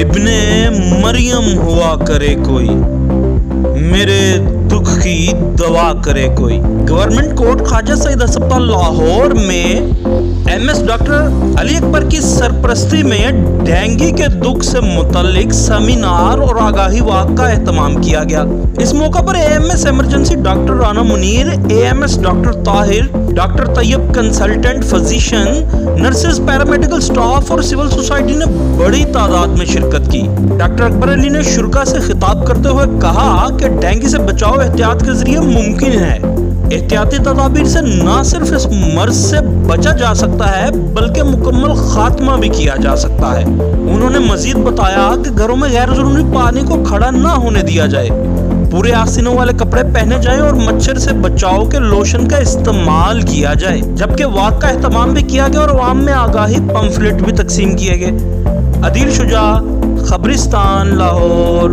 ابن مریم ہوا کرے کوئی، میرے دکھ کی دوا کرے کوئی۔ گورنمنٹ کورٹ خواجہ سعید ہسپتال لاہور میں ایم ایس ڈاکٹر علی اکبر کی سرپرستی میں ڈینگی کے دکھ سے متعلق سیمینار اور آگاہی واک کا اہتمام کیا گیا۔ اس موقع پر A M S emergency doctor Rana Munir, A M S doctor Tahir, doctor Tayyab consultant physician, nurses, paramedical staff اور سول سوسائٹی نے بڑی تعداد میں شرکت کی۔ ڈاکٹر اکبر علی نے شرکاء سے خطاب کرتے ہوئے کہا کہ ڈینگی سے بچاؤ احتیاط کے ذریعے ممکن ہے۔ احتیاطی تدابیر سے نہ صرف اس مرض سے بچا جا سکتا ہے بلکہ مکمل خاتمہ بھی کیا جا سکتا ہے۔ انہوں نے مزید بتایا کہ گھروں میں غیر ضروری پانی کو کھڑا نہ ہونے دیا جائے، پورے آستینوں والے کپڑے پہنے جائیں اور مچھر سے بچاؤ کے لوشن کا استعمال کیا جائے، جبکہ واک کا اہتمام بھی کیا گیا اور عوام میں آگاہی پمفلٹ بھی تقسیم کیے گئے۔ عدیل شجاع، خبرستان، لاہور۔